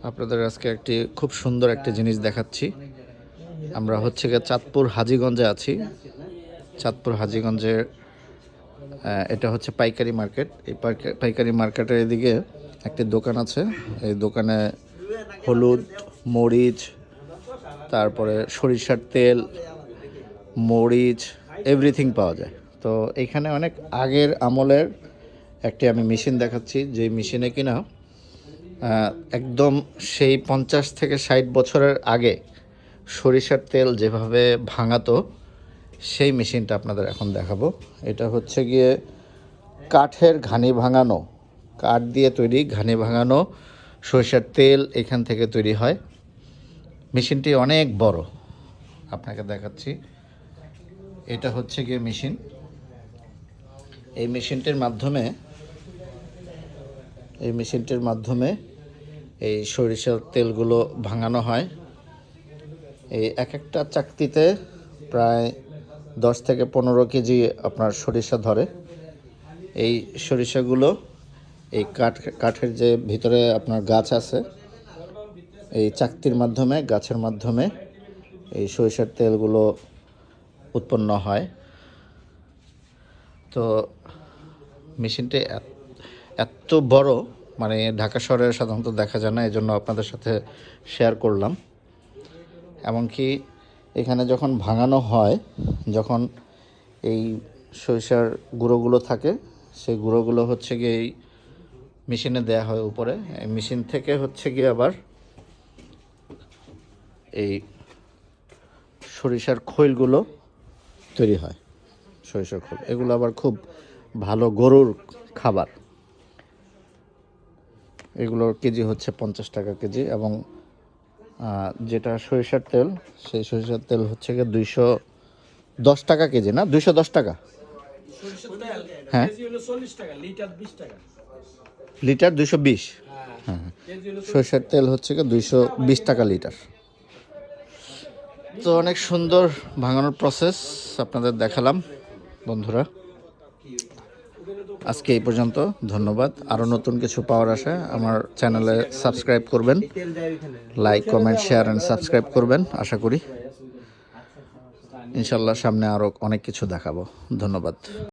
আপনাদের আজকে একটি খুব সুন্দর একটি জিনিস দেখাচ্ছি। আমরা হচ্ছে গিয়ে চাঁদপুর হাজীগঞ্জে আছি। চাঁদপুর হাজীগঞ্জের এটা হচ্ছে পাইকারি মার্কেট। এই পাইকারি মার্কেটের এদিকে একটি দোকান আছে। এই দোকানে হলুদ, মরিচ, তারপরে সরিষার তেল, মরিচ, এভরিথিং পাওয়া যায়। তো এখানে অনেক আগের আমলের একটি আমি মেশিন দেখাচ্ছি, যে মেশিনে কিনা একদম সেই 50 থেকে 60 বছরের আগে সরিষার তেল যেভাবে ভাঙাতো সেই মেশিনটা আপনাদের এখন দেখাবো। এটা হচ্ছে গিয়ে কাঠের ঘানি ভাঙানো, কাঠ দিয়ে তৈরি ঘানি ভাঙানো সরিষার তেল এখান থেকে তৈরি হয়। মেশিনটি অনেক বড়, আপনাকে দেখাচ্ছি। এটা হচ্ছে গিয়ে মেশিন। এই মেশিনটির মাধ্যমে এই সরিষার তেলগুলো ভাঙানো হয়। এই এক একটা চাকতিতে প্রায় 10 থেকে 15 কেজি আপনার সরিষা ধরে। এই সরিষাগুলো এই কাঠের যে ভিতরে আপনার গাছ আছে, এই চাকতির মাধ্যমে, গাছের মাধ্যমে এই সরিষার তেলগুলো উৎপন্ন হয়। তো মেশিনটি এত বড়, মানে ঢাকা শহরে সাধারণত দেখা যায় না, এই জন্য আপনাদের সাথে শেয়ার করলাম। এমনকি এখানে যখন ভাঙানো হয়, যখন এই সরিষার গুঁড়োগুলো থাকে, সেই গুঁড়োগুলো হচ্ছে গিয়ে এই মেশিনে দেয়া হয় উপরে। এই মেশিন থেকে হচ্ছে গিয়ে আবার এই সরিষার খৈলগুলো তৈরি হয়। সরিষার খোল এগুলো আবার খুব ভালো গরুর খাবার। এগুলোর কেজি হচ্ছে 50 টাকা কেজি, এবং যেটা সরিষার তেল, সেই সরিষার তেল হচ্ছে গিয়ে 210 টাকা কেজি, না 210 টাকা। হ্যাঁ, লিটার 220। হ্যাঁ, সরিষার তেল হচ্ছে গিয়ে 220 টাকা লিটার। তো অনেক সুন্দর ভাঙানোর প্রসেস আপনাদের দেখালাম বন্ধুরা। আজকে এই পর্যন্ত, ধন্যবাদ। আরও নতুন কিছু পাওয়ার আশায় আমার চ্যানেলে সাবস্ক্রাইব করবেন, like, comment, share and subscribe করবেন। আশা করি ইনশাল্লাহ সামনে আরও অনেক কিছু দেখাবো। ধন্যবাদ।